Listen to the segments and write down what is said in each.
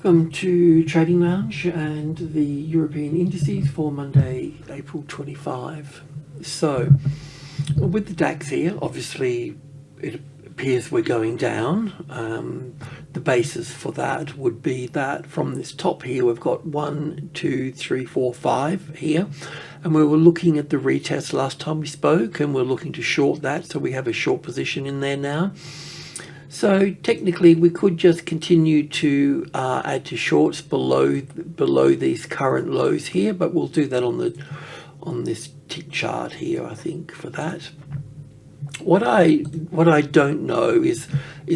Welcome to Trading Lounge and the European indices for Monday, April 25. So, with the DAX here, obviously it appears we're going down. The basis for that would be that from this top here, we've got 1, 2, 3, 4, 5 here. And we were looking at the retest last time we spoke, and we're looking to short that. So we have a short position in there now. So technically we could just continue to add to shorts below these current lows here, but we'll do that on this tick chart here, I think, for that. What I don't know is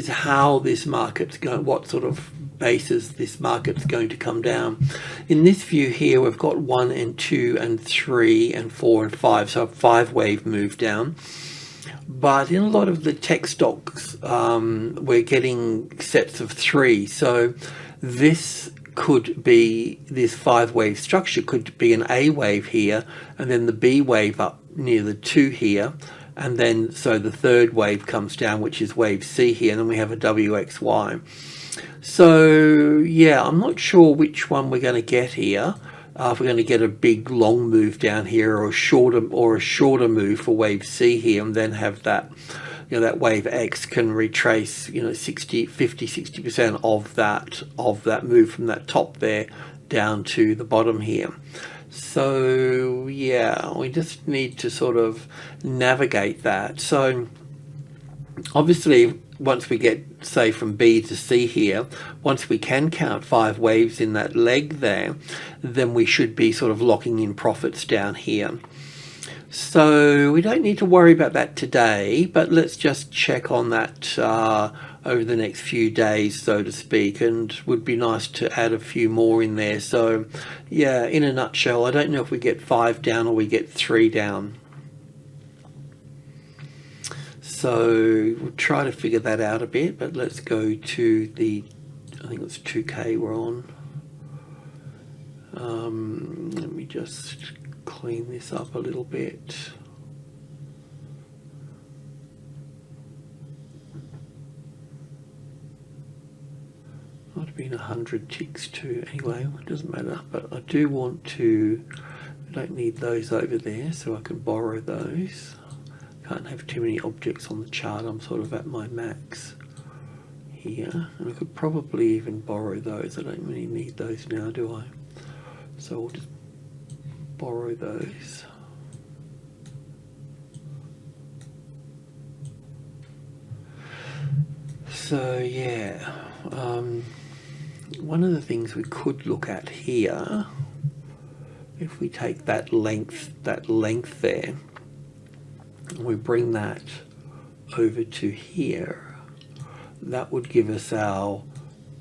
how this market's going, what sort of basis this market's going to come down. In this view here, we've got 1 and 2 and 3 and 4 and 5, so a 5-wave move down. But in a lot of the tech stocks, we're getting sets of 3. So this could be, this 5-wave structure could be an A wave here, and then the B wave up near the 2 here. And then, so the third wave comes down, which is wave C here, and then we have a WXY. So yeah, I'm not sure which one we're going to get here. If we're going to get a big long move down here, or a shorter move for wave C here, and then have that, that wave X can retrace, 60% of that move from that top there down to the bottom here. So yeah, we just need to sort of navigate that. So obviously, once we get, say, from B to C here, once we can count 5 waves in that leg there, then we should be sort of locking in profits down here. So we don't need to worry about that today, but let's just check on that over the next few days, so to speak, and would be nice to add a few more in there. So yeah, in a nutshell, I don't know if we get 5 down or we get 3 down. So we'll try to figure that out a bit, but let's go to the, I think it's 2K we're on. Let me just clean this up a little bit. Might have been 100 ticks too, anyway, it doesn't matter, but I do want to, I don't need those over there, so I can borrow those. Can't have too many objects on the chart. I'm sort of at my max here, and I could probably even borrow those. I don't really need those now, do I? So I'll just borrow those. So yeah, one of the things we could look at here, if we take that length there, we bring that over to here, that would give us our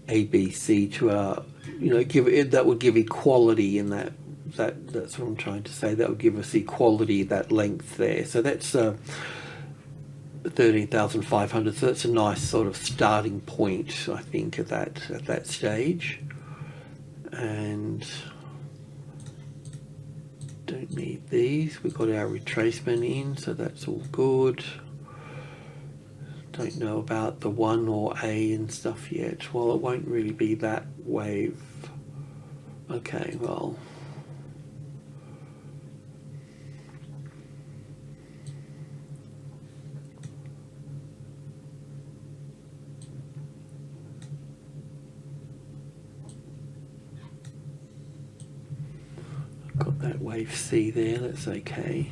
ABC to our, that would give equality in that's what I'm trying to say. That would give us equality, that length there. So that's 13,500. So that's a nice sort of starting point, I think, at that stage. And don't need these. We've got our retracement in, so that's all good. Don't know about the 1 or A and stuff yet. Well, it won't really be that wave. Okay, well, got that wave C there, that's okay.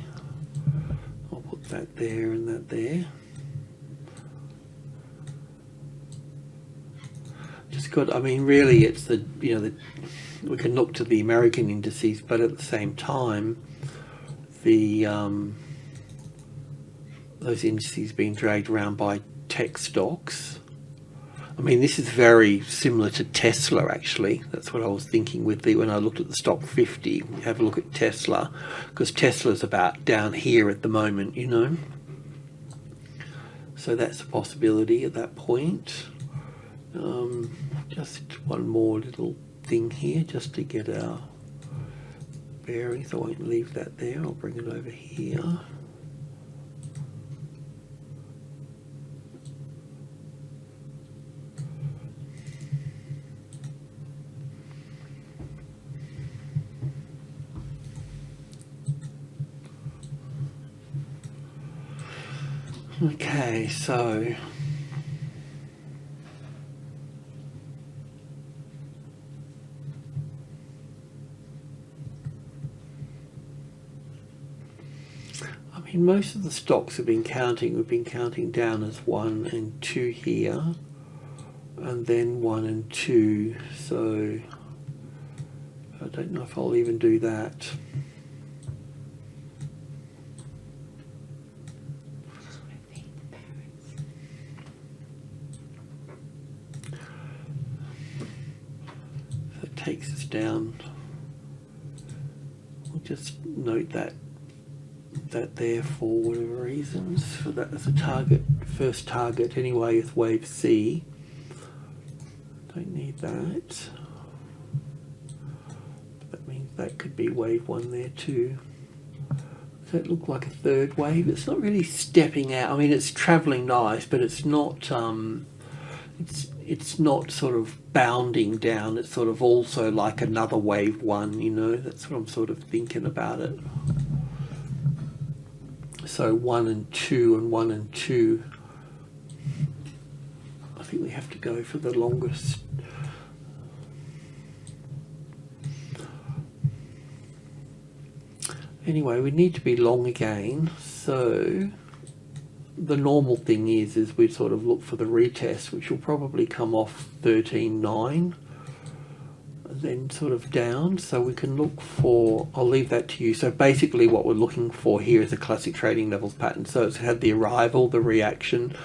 I'll put that there and that there. Just got, I mean, really it's the, we can look to the American indices, but at the same time, the those indices being dragged around by tech stocks. I mean, this is very similar to Tesla, actually. That's what I was thinking with when I looked at the stock 50. Have a look at Tesla, because Tesla's about down here at the moment, So that's a possibility at that point. Just one more little thing here, just to get our bearings. I won't leave that there. I'll bring it over here. Okay, so most of the stocks have been counting. We've been counting down as 1 and 2 here, and then 1 and 2. So I don't know if I'll even do that. So it takes us down. We'll just note that there for whatever reasons, for that as a target, first target anyway with wave C. Don't need that. But that means that could be wave 1 there too. Does that look like a third wave? It's not really stepping out. I mean, it's traveling nice, but it's not it's not sort of bounding down. It's sort of also like another wave 1, you know. That's what I'm sort of thinking about it. So 1 and 2 and 1 and 2. I think we have to go for the longest. Anyway, we need to be long again. So the normal thing is we sort of look for the retest, which will probably come off 13.9. Then sort of down, so we can look for, I'll leave that to you. So basically what we're looking for here is a classic trading levels pattern. So it's had the arrival, the reaction,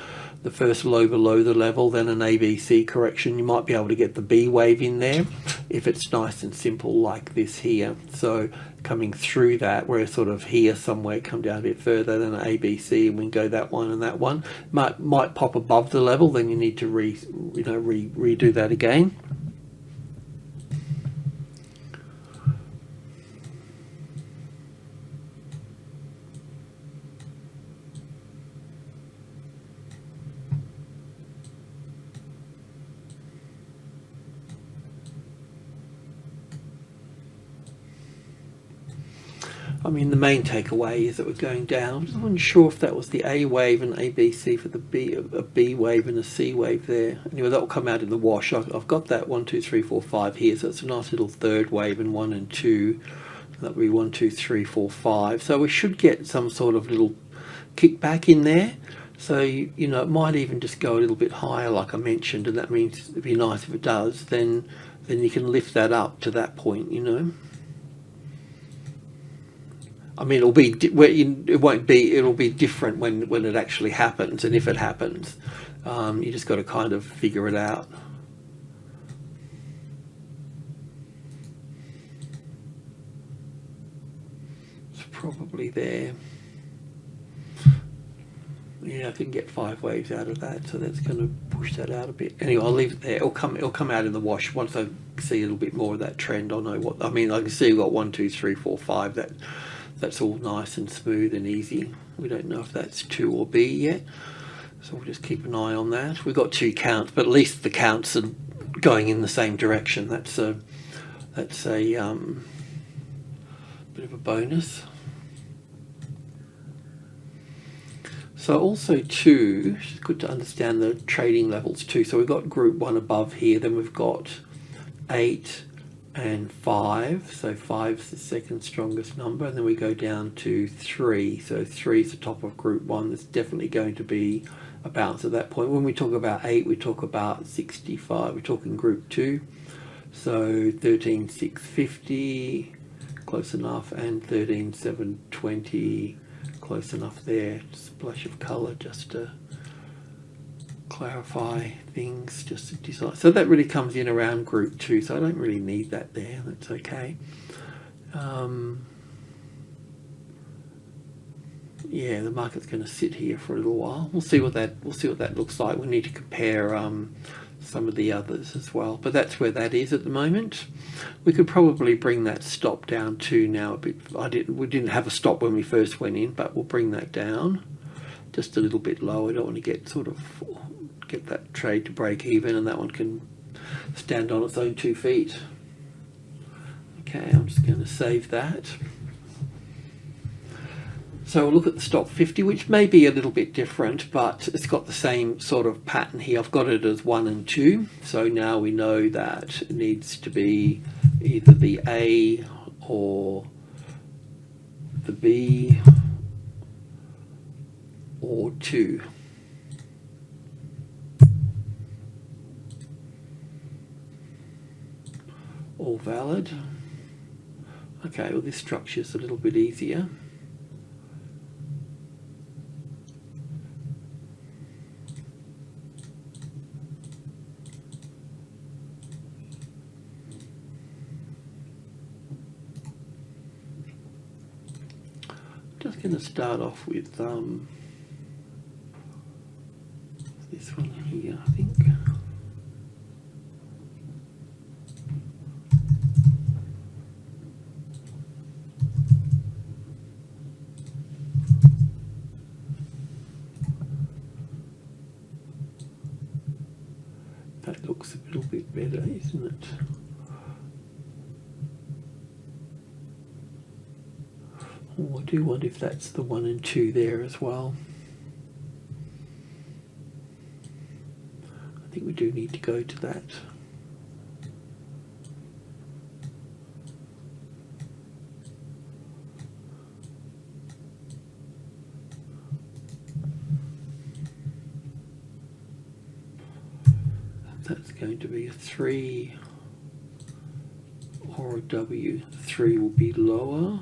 the first low below the level, then an ABC correction. You might be able to get the B wave in there if it's nice and simple like this here. So coming through that, we're sort of here somewhere, come down a bit further than an ABC, and we can go that one and that one. Might pop above the level, then you need to redo that again. I mean, the main takeaway is that we're going down. I just wasn't sure if that was the A wave and ABC for the B, a B wave and a C wave there. Anyway, that will come out in the wash. I've got that 1, 2, 3, 4, 5 here, so it's a nice little third wave and 1 and 2. That will be 1, 2, 3, 4, 5. So we should get some sort of little kickback in there. So, you know, it might even just go a little bit higher, like I mentioned, and that means it'd be nice if it does. Then you can lift that up to that point, you know. I mean, it'll be it'll be different when it actually happens, and if it happens, you just got to kind of figure it out. It's probably there. Yeah, I can get 5 waves out of that, so that's going to push that out a bit. Anyway, I'll leave it there. It'll come out in the wash once I see a little bit more of that trend. I'll know what I mean. I can see we've got 1, 2, 3, 4, 5. That's all nice and smooth and easy. We don't know if that's 2 or B yet, so we'll just keep an eye on that. We've got 2 counts, but at least the counts are going in the same direction. That's a bit of a bonus. So also too, it's good to understand the trading levels too. So we've got group 1 above here, then we've got 8 and 5, so 5 is the second strongest number, and then we go down to 3, so 3 is the top of group 1. There's definitely going to be a bounce at that point. When we talk about 8, we talk about 65, we're talking group 2, so 13,650, close enough, and 13,720, close enough there. Splash of colour just to clarify things, just to decide. So that really comes in around group 2, so I don't really need that there. That's okay. Yeah, the market's going to sit here for a little while. We'll see what that looks like. We need to compare some of the others as well, but that's where that is at the moment. We could probably bring that stop down to now a bit. We didn't have a stop when we first went in, but we'll bring that down just a little bit lower. I don't want to get that trade to break even, and that one can stand on its own 2 feet. Okay, I'm just going to save that. So we'll look at the stock 50, which may be a little bit different, but it's got the same sort of pattern here. I've got it as 1 and 2. So now we know that it needs to be either the A or the B or 2. All valid. Okay, well this structure is a little bit easier. Just going to start off with this one here, I think. That looks a little bit better, isn't it? Oh, I do wonder if that's the 1 and 2 there as well. I think we do need to go to that. That's going to be a 3 or a W. 3 will be lower.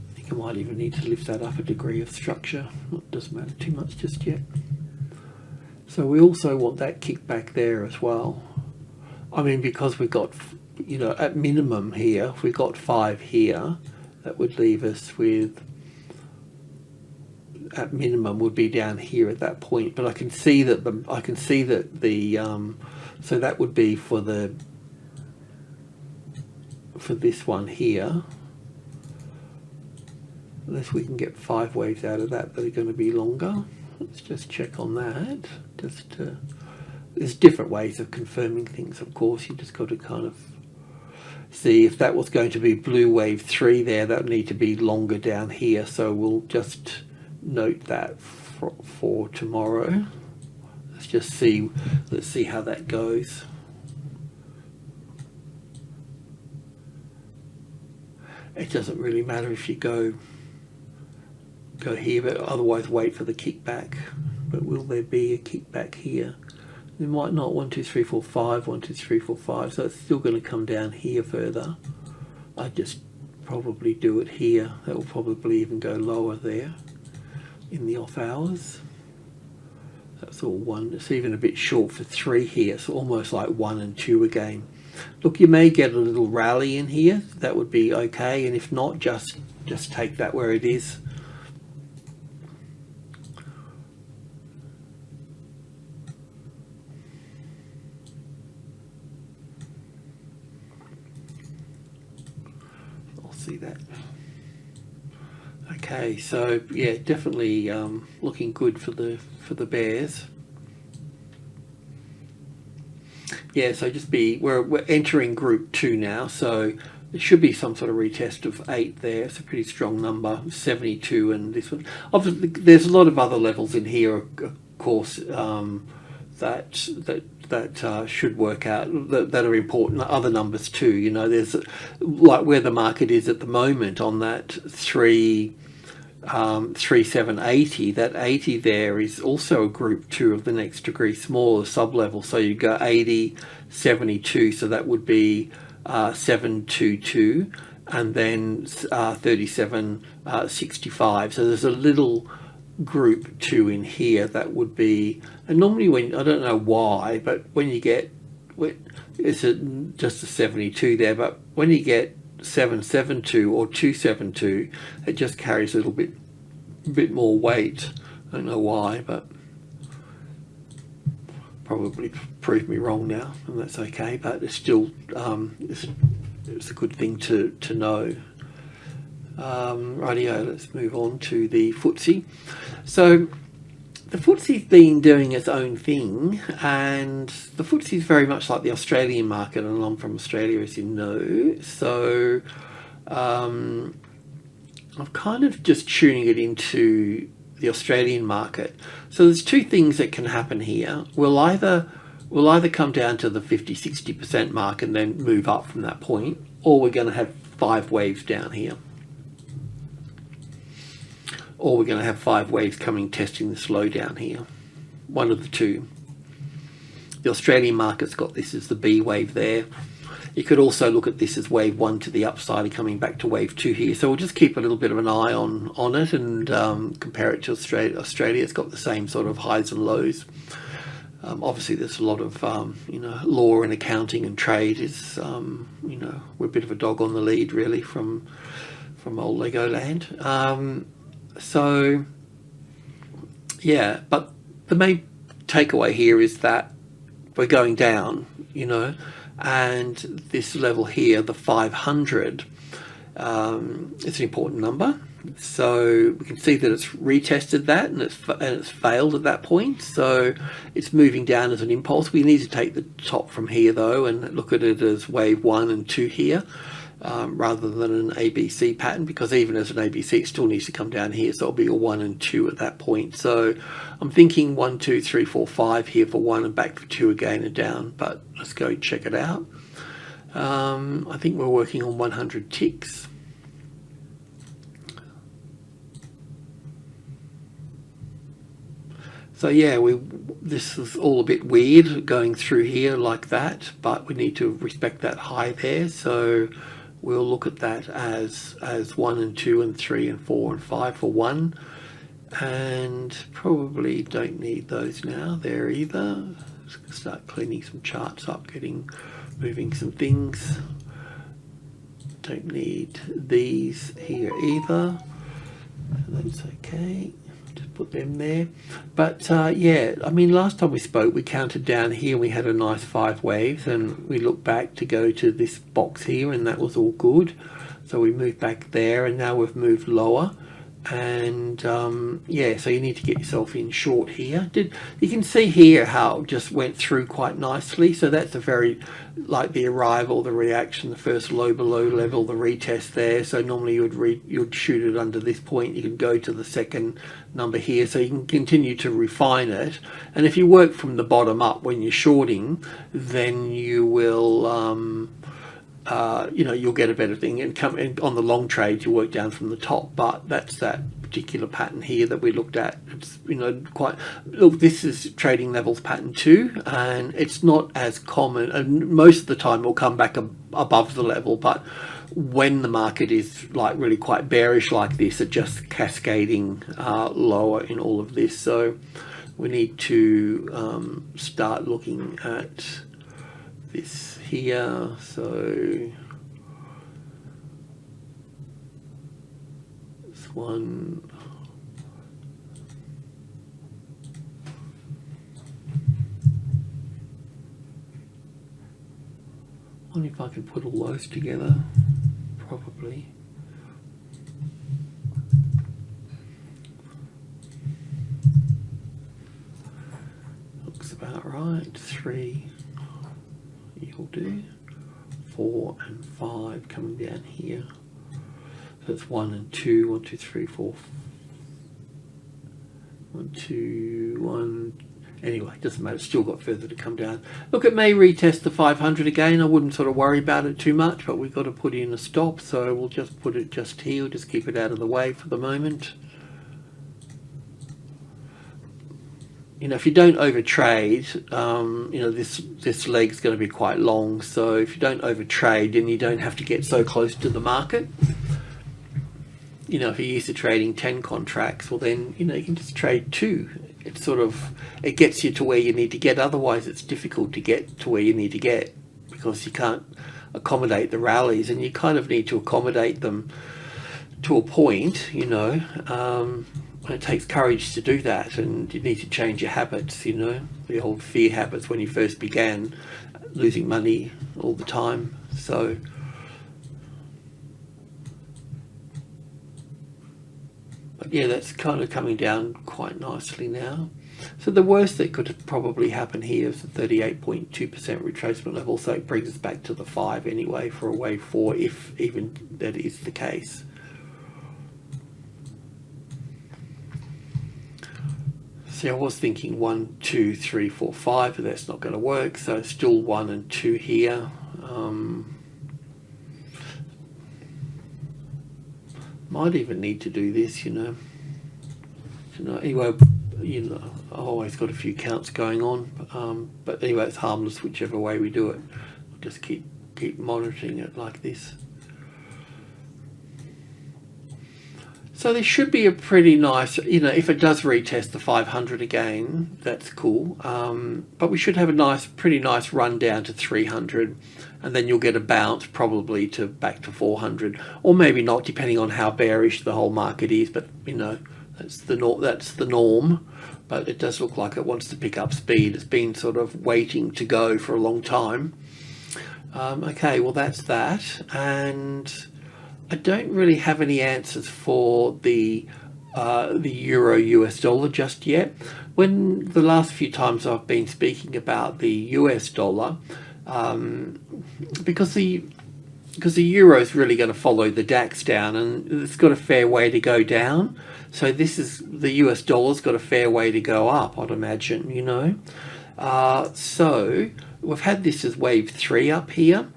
I think I might even need to lift that up a degree of structure. It doesn't matter too much just yet. So we also want that kickback there as well. I mean, because we've got, you know, at minimum here, if we got 5 here, that would leave us with, at minimum, would be down here at that point. But I can see that so that would be for this one here. Unless we can get 5 waves out of that are going to be longer. Let's just check on that. There's different ways of confirming things, of course. You just got to kind of see if that was going to be blue wave 3 there, that would need to be longer down here. So we'll just note that for tomorrow. Let's see how that goes. It doesn't really matter if you go here, but otherwise wait for the kickback. But will there be a kickback here? There might not. 1, 2, 3, 4, 5. 1, 2, 3, 4, 5. So it's still going to come down here further. I just probably do it here. That will probably even go lower there in the off hours. That's all 1. It's even a bit short for 3 here. So almost like 1 and 2 again. Look, you may get a little rally in here. That would be okay. And if not, just take that where it is. See that. Okay, so yeah, definitely looking good for the bears. Yeah, so we're entering group 2 now, so there should be some sort of retest of 8 there. It's a pretty strong number, 72, and this one. Obviously, there's a lot of other levels in here, of course, that should work out, that are important. Other numbers too, you know, there's like where the market is at the moment on that 3780. That 80 there is also a group 2 of the next degree smaller sub-level. So you go 80, 72, so that would be 722, and then 3765. So there's a little group 2 in here that would be, and normally when, I don't know why, but when you get, it's just a 72 there, but when you get 772 or 272, it just carries a little bit more weight. I don't know why, but probably proved me wrong now, and that's okay, but it's still it's a good thing to know. Rightio, let's move on to the FTSE. So the FTSE's been doing its own thing, and the FTSE is very much like the Australian market, and I'm from Australia, as you know. So I'm kind of just tuning it into the Australian market. So there's two things that can happen here. We'll either come down to the 50-60% mark and then move up from that point, or we're going to have 5 waves down here. Or we're going to have 5 waves coming, testing this low down here. One of the two. The Australian market's got this as the B wave there. You could also look at this as wave 1 to the upside and coming back to wave 2 here. So we'll just keep a little bit of an eye on it and compare it to Australia. It's got the same sort of highs and lows. Obviously, there's a lot of law and accounting and trade. Is we're a bit of a dog on the lead, really, from old Legoland. So yeah, but the main takeaway here is that we're going down, and this level here, the 500, it's an important number. So we can see that it's retested that, and it's failed at that point. So it's moving down as an impulse. We need to take the top from here though and look at it as wave 1 and 2 here, rather than an ABC pattern, because even as an ABC it still needs to come down here. So it'll be a 1 and 2 at that point. So I'm thinking 1, 2, 3, 4, 5 here for 1 and back for 2 again and down. But let's go check it out. I think we're working on 100 ticks. So yeah, this is all a bit weird going through here like that, but we need to respect that high there. So we'll look at that as 1 and 2 and 3 and 4 and 5 for 1, and probably don't need those now there either. Let's start cleaning some charts up, moving some things. Don't need these here either. That's okay. Put them there. But yeah, I mean, last time we spoke we counted down here, we had a nice 5 waves, and we looked back to go to this box here, and that was all good. So we moved back there, and now we've moved lower, and yeah, so you need to get yourself in short here. You can see here how it just went through quite nicely. So that's a very, like the arrival, the reaction, the first low below level, the retest there. So normally you'd shoot it under this point. You can go to the second number here, so you can continue to refine it. And if you work from the bottom up when you're shorting, then you will you'll get a better thing, and on the long trade you work down from the top. But that's that particular pattern here that we looked at. It's look, this is trading levels pattern 2, and it's not as common, and most of the time it'll come back above the level, but when the market is like really quite bearish like this, it's just cascading lower in all of this. So we need to start looking at this here. So this one, I wonder if I can put all those together. Probably. Looks about right. 3 you'll do. 4 and 5 coming down here. So it's 1 and 2. 1, 2, 3, 4. 1, 2, 1. Anyway, it doesn't matter, it's still got further to come down. Look, it may retest the 500 again. I wouldn't sort of worry about it too much, but we've got to put in a stop, so we'll just put it just here. We'll just keep it out of the way for the moment. If you don't overtrade, this leg's going to be quite long, so if you don't overtrade, then you don't have to get so close to the market. If you're used to trading 10 contracts, well then, you can just trade 2. It gets you to where you need to get. Otherwise it's difficult to get to where you need to get, because you can't accommodate the rallies, and you kind of need to accommodate them to a point, it takes courage to do that, and you need to change your habits, the old fear habits when you first began, losing money all the time. So yeah, that's kind of coming down quite nicely now. So the worst that could probably happen here is the 38.2% retracement level, so it brings us back to the 5 anyway for a wave 4, if even that is the case. See, I was thinking 1, 2, 3, 4, 5, but that's not going to work, so still 1 and 2 here. Might even need to do this, you know. Anyway, you know, I've always got a few counts going on, but anyway, it's harmless whichever way we do it. I'll just keep monitoring it like this. So there should be a pretty nice, you know, if it does retest the 500 again, that's cool. But we should have a pretty nice run down to 300, and then you'll get a bounce probably to back to 400, or maybe not, depending on how bearish the whole market is. But you know, that's the norm. But it does look like it wants to pick up speed. It's been sort of waiting to go for a long time. Okay, well that's that, and I don't really have any answers for the euro US dollar just yet. When the last few times I've been speaking about the US dollar, because the euro is really going to follow the DAX down, and it's got a fair way to go down. So the US dollar's got a fair way to go up, I'd imagine, you know. So we've had this as wave 3 up here.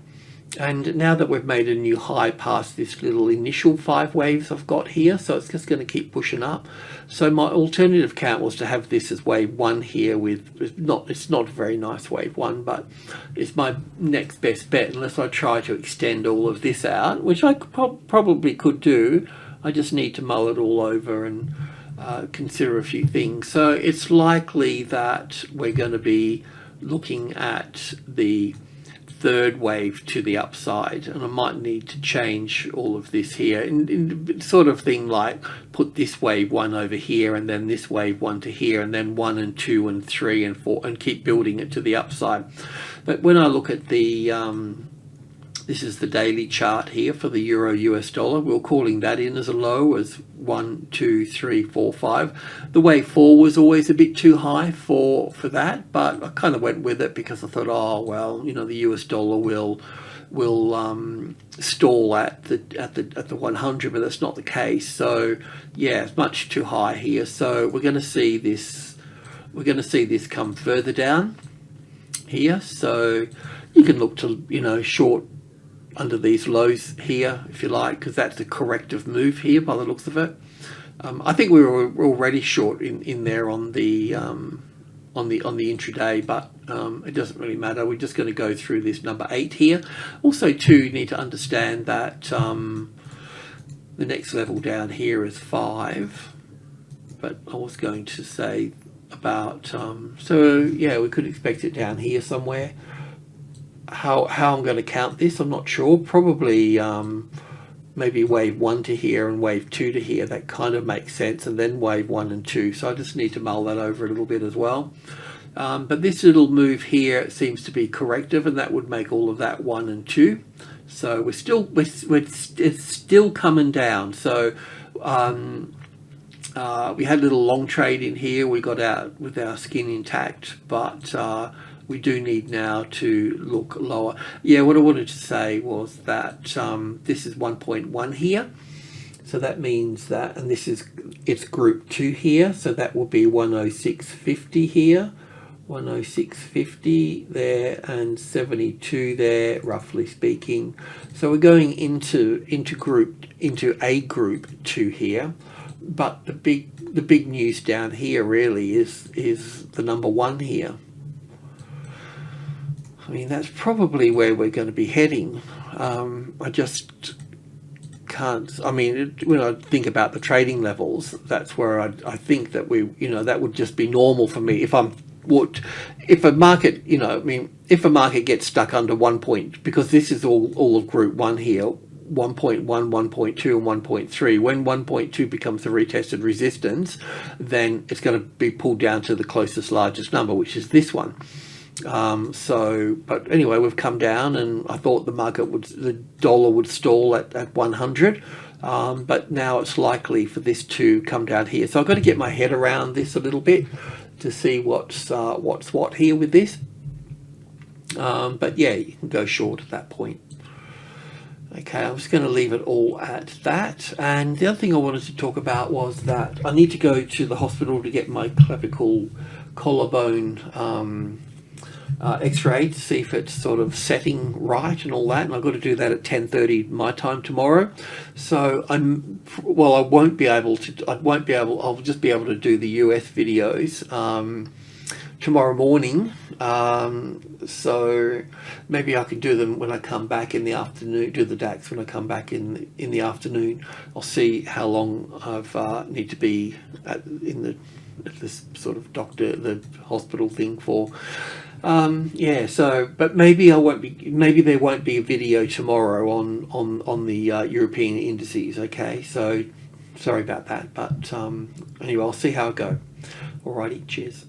And now that we've made a new high past this little initial 5 waves I've got here, so it's just going to keep pushing up. So my alternative count was to have this as wave 1 here it's not a very nice wave 1, but it's my next best bet unless I try to extend all of this out, which I probably could do. I just need to mull it all over and consider a few things. So it's likely that we're going to be looking at the third wave to the upside, and I might need to change all of this here in sort of thing like put this wave 1 over here and then this wave 1 to here and then 1 and 2 and 3 and 4 and keep building it to the upside. But when I look at the this is the daily chart here for the euro US dollar, we're calling that in as a low as 1, 2, 3, 4, 5. The wave 4 was always a bit too high for that, but I kind of went with it because I thought, oh well, you know, the US dollar will stall at the 100, but that's not the case. So yeah, it's much too high here. So we're going to see this. We're going to see this come further down here. So you can look to, you know, short under these lows here if you like, because that's a corrective move here by the looks of it. I think we were already short in there on the intraday, but it doesn't really matter. We're just going to go through this number 8 here. Also too, you need to understand that the next level down here is 5, but I was going to say about so yeah, we could expect it down here somewhere. How I'm going to count this, I'm not sure. Probably maybe wave 1 to here and wave 2 to here. That kind of makes sense, and then wave 1 and 2. So I just need to mull that over a little bit as well. But this little move here seems to be corrective, and that would make all of that 1 and 2. So it's still coming down. So we had a little long trade in here. We got out with our skin intact, but we do need now to look lower. Yeah, what I wanted to say was that this is 1.1 here. So that means that, and it's group 2 here. So that will be 106.50 here, 106.50 there, and 72 there, roughly speaking. So we're going into a group 2 here. But the big news down here really is the number 1 here. I mean, that's probably where we're going to be heading. I just can't. I mean, when I think about the trading levels, that's where I think that that would just be normal for me. If a market, I mean, if a market gets stuck under 1 point, because this is all of group 1 here, 1.1, 1.2 and 1.3. When 1.2 becomes the retested resistance, then it's going to be pulled down to the closest largest number, which is this one. But anyway, we've come down, and I thought the dollar would stall at 100. but now it's likely for this to come down here. So I've got to get my head around this a little bit to see what's what here with this. But yeah, you can go short at that point. Okay, I'm just going to leave it all at that. And the other thing I wanted to talk about was that I need to go to the hospital to get my clavicle collarbone x-ray to see if it's sort of setting right and all that, and I've got to do that at 10:30 my time tomorrow. So I won't be able to, I'll just be able to do the US videos tomorrow morning. So maybe I can do them when I come back in the afternoon, do the DAX when I come back in the afternoon. I'll see how long I've need to be at this sort of the hospital thing for. Yeah, so, but maybe there won't be a video tomorrow on the European indices. Okay, so sorry about that, but anyway, I'll see how I go. Alrighty, cheers.